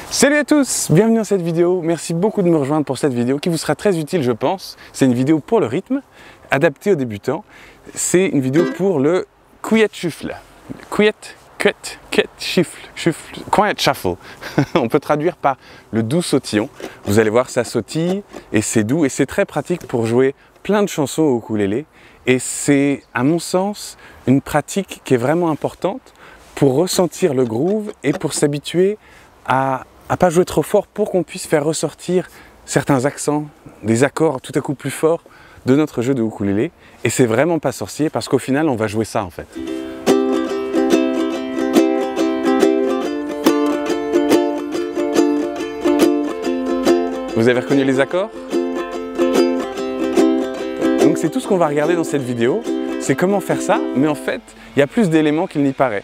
Salut à tous, bienvenue dans cette vidéo. Merci beaucoup de me rejoindre pour cette vidéo qui vous sera très utile, je pense. C'est une vidéo pour le rythme, adaptée aux débutants. C'est une vidéo pour le quiet shuffle. Quiet shuffle. On peut traduire par le doux sautillon. Vous allez voir, ça sautille et c'est doux et c'est très pratique pour jouer plein de chansons au ukulélé. Et c'est, à mon sens, une pratique qui est vraiment importante pour ressentir le groove et pour s'habituer à pas jouer trop fort pour qu'on puisse faire ressortir certains accents, des accords tout à coup plus forts de notre jeu de ukulélé. Et c'est vraiment pas sorcier parce qu'au final, on va jouer ça en fait. Vous avez reconnu les accords? Donc c'est tout ce qu'on va regarder dans cette vidéo, c'est comment faire ça, mais en fait, il y a plus d'éléments qu'il n'y paraît.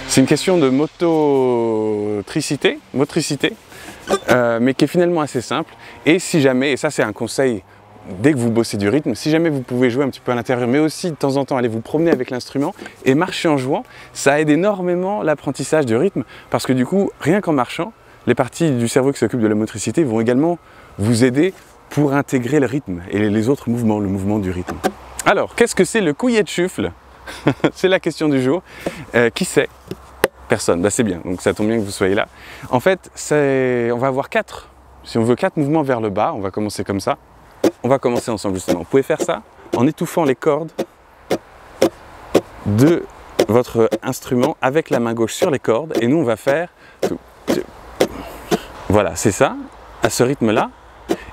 C'est une question de motricité, mais qui est finalement assez simple. Et si jamais, et ça c'est un conseil dès que vous bossez du rythme, si jamais vous pouvez jouer un petit peu à l'intérieur, mais aussi de temps en temps aller vous promener avec l'instrument et marcher en jouant, ça aide énormément l'apprentissage du rythme, parce que du coup, rien qu'en marchant, les parties du cerveau qui s'occupent de la motricité vont également vous aider pour intégrer le rythme et les autres mouvements, le mouvement du rythme. Alors, qu'est-ce que c'est le quiet shuffle? C'est la question du jour. Qui sait? Personne. Bah, c'est bien, donc ça tombe bien que vous soyez là. En fait, on va avoir quatre mouvements vers le bas. On va commencer comme ça. On va commencer ensemble justement. Vous pouvez faire ça en étouffant les cordes de votre instrument avec la main gauche sur les cordes. Et nous, on va faire... Voilà, c'est ça, à ce rythme-là.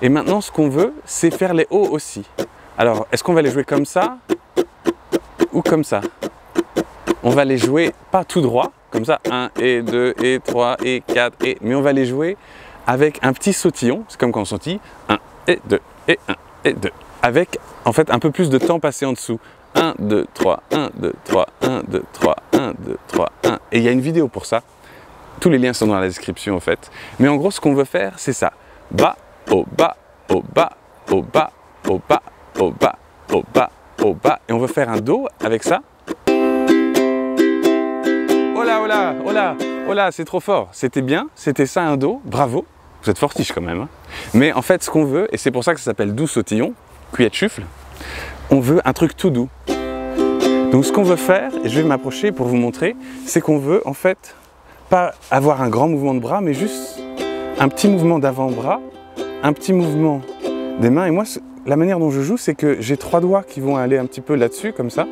Et maintenant, ce qu'on veut, c'est faire les hauts aussi. Alors, est-ce qu'on va les jouer comme ça ou comme ça? On va les jouer pas tout droit, comme ça, 1 et 2 et 3 et 4 et... Mais on va les jouer avec un petit sautillon, c'est comme quand on sautille, 1 et 2 et 1 et 2. Avec, en fait, un peu plus de temps passé en dessous. 1, 2, 3, 1, 2, 3, 1, 2, 3, 1, 2, 3, 1. Et il y a une vidéo pour ça. Tous les liens sont dans la description, en fait. Mais en gros, ce qu'on veut faire, c'est ça. Bas, au bas, au bas, au bas, au bas, au bas, au bas, au bas. Et on veut faire un Do avec ça. Oh là, oh là, oh là, oh là, c'est trop fort. C'était bien, c'était ça un Do, bravo. Vous êtes fortiche quand même. Hein. Mais en fait, ce qu'on veut, et c'est pour ça que ça s'appelle doux sautillon, quiet shuffle, on veut un truc tout doux. Donc ce qu'on veut faire, et je vais m'approcher pour vous montrer, c'est qu'on veut en fait pas avoir un grand mouvement de bras, mais juste un petit mouvement d'avant-bras, un petit mouvement des mains. Et moi, la manière dont je joue, c'est que j'ai 3 doigts qui vont aller un petit peu là-dessus, comme ça.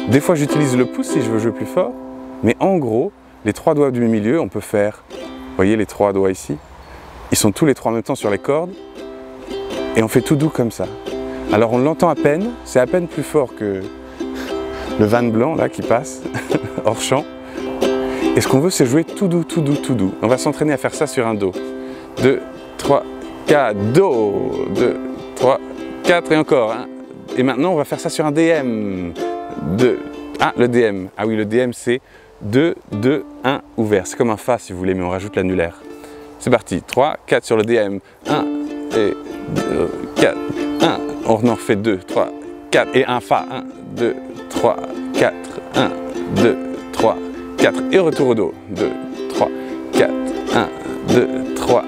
Des fois, j'utilise le pouce si je veux jouer plus fort. Mais en gros, les 3 doigts du milieu, on peut faire, vous voyez les 3 doigts ici, ils sont tous les 3 en même temps sur les cordes. Et on fait tout doux comme ça. Alors on l'entend à peine, c'est à peine plus fort que le van blanc là qui passe, hors champ. Et ce qu'on veut, c'est jouer tout doux, tout doux, tout doux. On va s'entraîner à faire ça sur un Do. 2, 3, 4, Do. 2, 3, 4 et encore. Hein. Et maintenant, on va faire ça sur un DM. 2, 1, le DM. Ah oui, le DM, c'est 2, 2, 1, ouvert. C'est comme un Fa, si vous voulez, mais on rajoute l'annulaire. C'est parti. 3, 4 sur le DM. 1 et 2, 4, 1. On en refait 2, 3, 4 et un Fa. 1, 2, 3, 4, 1, 2, 3, 4 et retour au Do. 2, 3, 4, 1, 2, 3.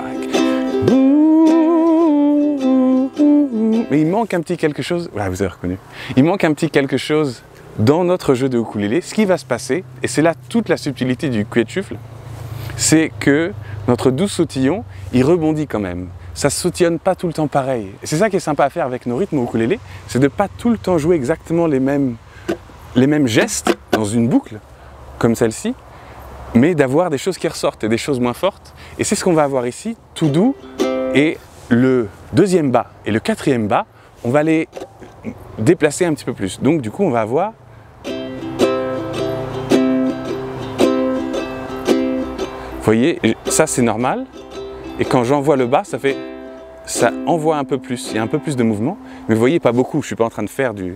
Mais il manque un petit quelque chose. Ah, vous avez reconnu. Il manque un petit quelque chose dans notre jeu de ukulélé. Ce qui va se passer, et c'est là toute la subtilité du quiet shuffle, c'est que notre doux sautillon, il rebondit quand même. Ça ne sautillonne pas tout le temps pareil. Et c'est ça qui est sympa à faire avec nos rythmes au ukulélé, c'est de ne pas tout le temps jouer exactement les mêmes gestes dans une boucle, comme celle-ci, mais d'avoir des choses qui ressortent et des choses moins fortes. Et c'est ce qu'on va avoir ici, tout doux, et le deuxième bas et le quatrième bas, on va les déplacer un petit peu plus. Donc du coup, on va avoir... Vous voyez, ça c'est normal, et quand j'envoie le bas, ça envoie un peu plus, il y a un peu plus de mouvement, mais vous voyez, pas beaucoup, je ne suis pas en train de faire du...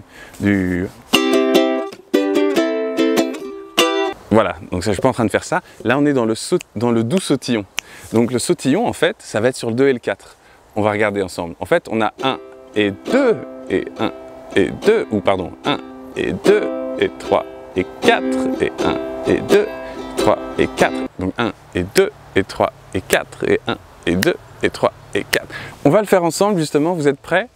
Voilà, donc ça, je ne suis pas en train de faire ça. Là, on est dans le doux sautillon. Donc le sautillon, en fait, ça va être sur le 2 et le 4. On va regarder ensemble. En fait, on a 1 et 2 et 1 et 2, ou pardon, 1 et 2 et 3 et 4 et 1 et 2, 3 et 4. Donc 1 et 2 et 3 et 4 et 1 et 2 et 3 et 4. On va le faire ensemble justement, vous êtes prêts?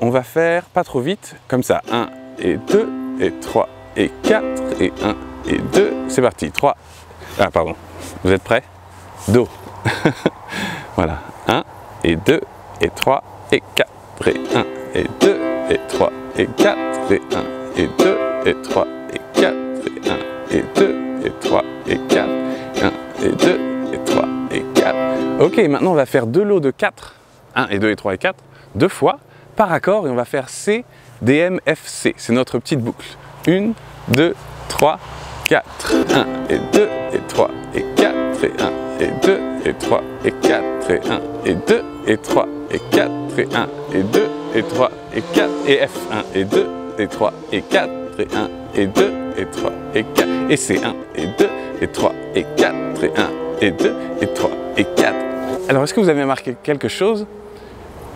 On va faire pas trop vite, comme ça. 1 et 2 et 3 et 4 et 1 et 2. C'est parti. 3. Ah pardon. Vous êtes prêts? Do. Voilà. 1 et 2 et 3 et 4 et 1 et 2 et 3 et 4 et 1 et 2 et 3 et 4 et 1 et 2 et 3 et 4 1 et 2 et 3 et 4. Ok, maintenant on va faire deux lots de 4, 1 et 2 et 3 et 4, deux fois par accord et on va faire C, D, M, F, C. C'est notre petite boucle. 1, 2, 3, 4. 1 et 2 et 3 et 4 et 1 et 2 et 3 et 4 et 1 et 2 et 3 et 4 et 1 et 2 et 3 et 4 et F. 1 et 2 et 3 et 4 et 1 et 2 et 3 et 4 et C. 1 et 2 et 3 et 4 et 1 et 2 et 3 et 4. Alors est-ce que vous avez remarqué quelque chose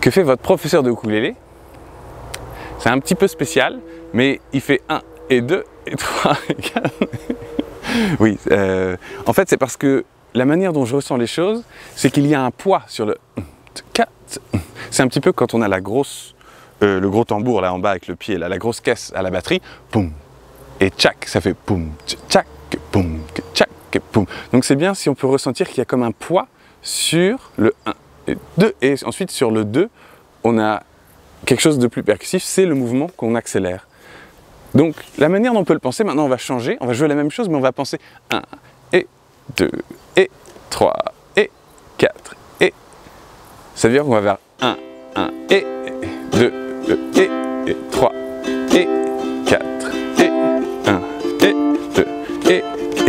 que fait votre professeur de ukulélé? C'est un petit peu spécial, mais il fait 1 et 2 et 3 et 4. Oui, en fait c'est parce que la manière dont je ressens les choses, c'est qu'il y a un poids sur le 4. C'est un petit peu quand on a la grosse, le gros tambour là en bas avec le pied, là, la grosse caisse à la batterie, poum, et tchac, ça fait poum, tchac, poum, tchac, poum. Donc c'est bien si on peut ressentir qu'il y a comme un poids sur le 1 et 2, et ensuite sur le 2, on a quelque chose de plus percussif, c'est le mouvement qu'on accélère. Donc la manière dont on peut le penser, maintenant on va changer, on va jouer la même chose, mais on va penser 1 et 2 et 3 et 4 et... Ça veut dire qu'on va vers 1 et 2 et 3 et 4 et 1 et 2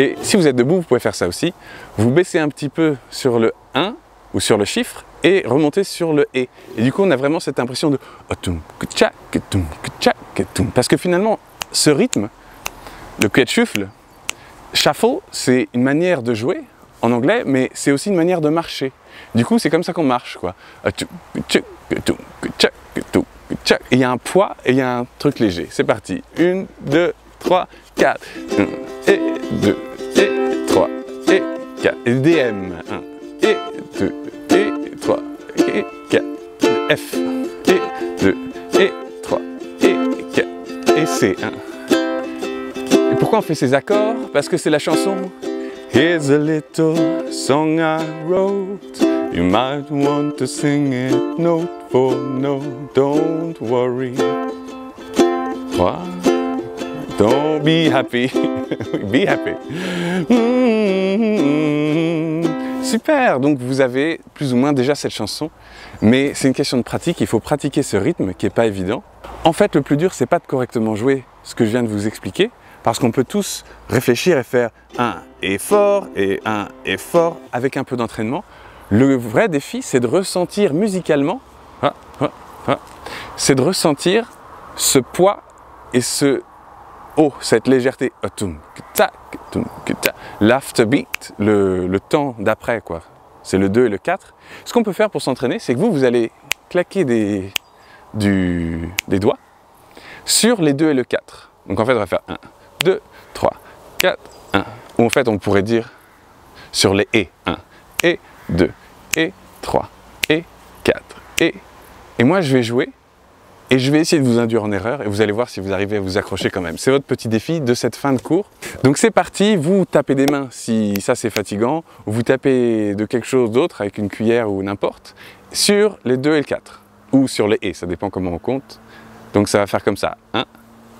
et si vous êtes debout, vous pouvez faire ça aussi. Vous baissez un petit peu sur le 1 ou sur le chiffre et remontez sur le et. Et du coup, on a vraiment cette impression de parce que finalement, ce rythme, le Kwiatschuffle, shuffle, c'est une manière de jouer en anglais, mais c'est aussi une manière de marcher. Du coup, c'est comme ça qu'on marche, quoi. Et il y a un poids et il y a un truc léger. C'est parti. 1, 2, 3, 4. 1 et 2 et 3 et 4. Et DM. 1 et 2 et 3 et 4. F. Et 2 et 3 et 4. Et C. Et pourquoi on fait ces accords? Parce que c'est la chanson Here's a little song I wrote. You might want to sing it note for note. Don't worry. What? Don't be happy. Be happy. Super. Donc vous avez plus ou moins déjà cette chanson. Mais c'est une question de pratique. Il faut pratiquer ce rythme qui n'est pas évident. En fait, le plus dur, c'est pas de correctement jouer ce que je viens de vous expliquer. Parce qu'on peut tous réfléchir et faire un et fort et un et fort avec un peu d'entraînement. Le vrai défi, c'est de ressentir musicalement, c'est de ressentir ce poids et ce haut, cette légèreté. L'afterbeat, le temps d'après, quoi. C'est le 2 et le 4. Ce qu'on peut faire pour s'entraîner, c'est que vous allez claquer des doigts sur les 2 et le 4. Donc en fait, on va faire 1, 2, 3, 4, 1. Ou en fait, on pourrait dire sur les et. 1, et 2, et 3, et 4, et moi, je vais jouer et je vais essayer de vous induire en erreur et vous allez voir si vous arrivez à vous accrocher quand même. C'est votre petit défi de cette fin de cours. Donc c'est parti, vous tapez des mains si ça c'est fatigant, ou vous tapez de quelque chose d'autre avec une cuillère ou n'importe, sur les 2 et le 4. Ou sur les et, ça dépend comment on compte. Donc ça va faire comme ça. 1,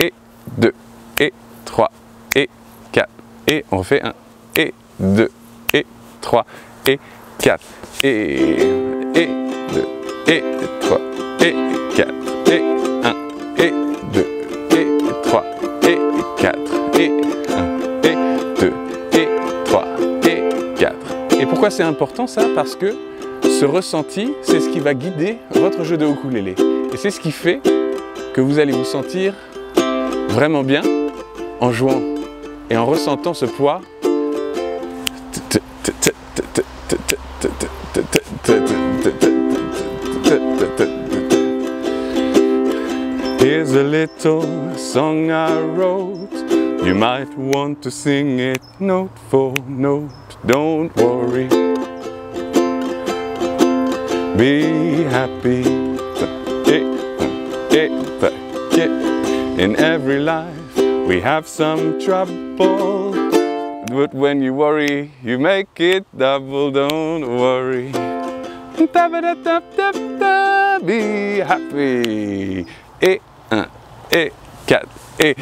et 2, et 3, et 4, et on refait 1, et 2, et 3, et 4, et 2, et 3, et 4, et 1, et 2, et 3, et 4, et 1, et 2, et 3, et 4. Et pourquoi c'est important ça? Parce que ce ressenti, c'est ce qui va guider votre jeu de ukulélé. Et c'est ce qui fait que vous allez vous sentir vraiment bien en jouant et en ressentant ce poids. Here's a little song I wrote. You might want to sing it note for note. Don't worry. Be happy. In every life we have some trouble, but when you worry, you make it double. Don't worry. Be happy. Et 1, et 4, et...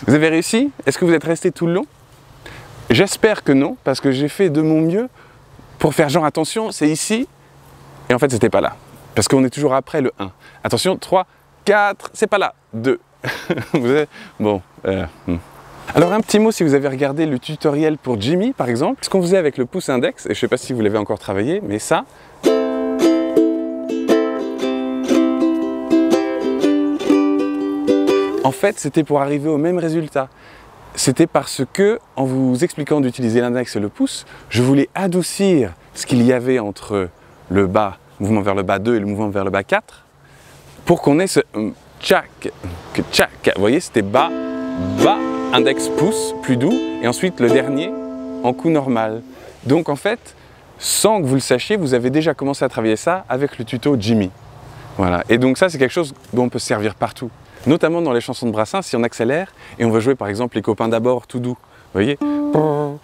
Vous avez réussi? Est-ce que vous êtes resté tout le long? J'espère que non, parce que j'ai fait de mon mieux pour faire genre attention, c'est ici, et en fait c'était pas là. Parce qu'on est toujours après le 1. Attention, 3, 4, c'est pas là, 2. Vous avez... Bon. Alors un petit mot si vous avez regardé le tutoriel pour Jimmy par exemple, ce qu'on faisait avec le pouce index, et je sais pas si vous l'avez encore travaillé, mais ça... En fait, c'était pour arriver au même résultat. C'était parce que, en vous expliquant d'utiliser l'index et le pouce, je voulais adoucir ce qu'il y avait entre le bas, mouvement vers le bas 2 et le mouvement vers le bas 4, pour qu'on ait ce tchac, tchac. Vous voyez, c'était bas, bas, index, pouce, plus doux, et ensuite le dernier en coup normal. Donc en fait, sans que vous le sachiez, vous avez déjà commencé à travailler ça avec le tuto Jimmy. Voilà. Et donc ça, c'est quelque chose dont on peut se servir partout. Notamment dans les chansons de Brassens, si on accélère et on va jouer par exemple Les copains d'abord tout doux. Vous voyez? Vous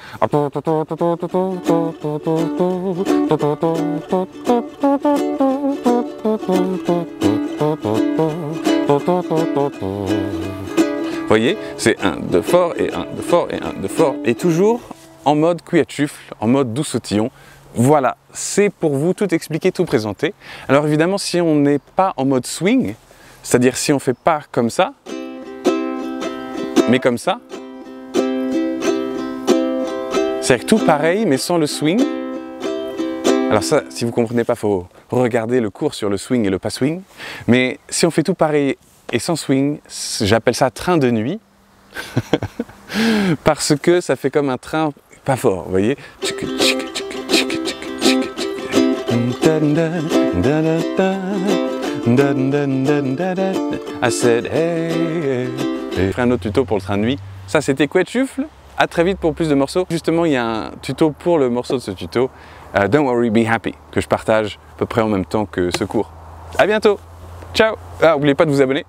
voyez? C'est 1 de fort et 1 de fort et 1 de fort. Et toujours en mode cuillère-chufle, en mode doux sautillon. Voilà, c'est pour vous tout expliquer, tout présenter. Alors évidemment, si on n'est pas en mode swing, c'est-à-dire si on ne fait pas comme ça, mais comme ça, c'est-à-dire tout pareil, mais sans le swing. Alors ça, si vous ne comprenez pas, il faut regarder le cours sur le swing et le pas swing. Mais si on fait tout pareil et sans swing, j'appelle ça train de nuit, parce que ça fait comme un train pas fort, vous voyez. I said hey. Je ferai un autre tuto pour le train de nuit. Ça c'était Cuillère-Chufle. À très vite pour plus de morceaux. Justement, il y a un tuto pour le morceau de ce tuto. Don't worry, be happy, que je partage à peu près en même temps que ce cours. À bientôt. Ciao. N'oubliez pas de vous abonner.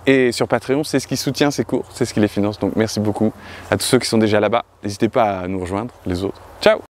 Et sur Patreon, c'est ce qui soutient ces cours, c'est ce qui les finance. Donc merci beaucoup à tous ceux qui sont déjà là-bas. N'hésitez pas à nous rejoindre, les autres. Ciao.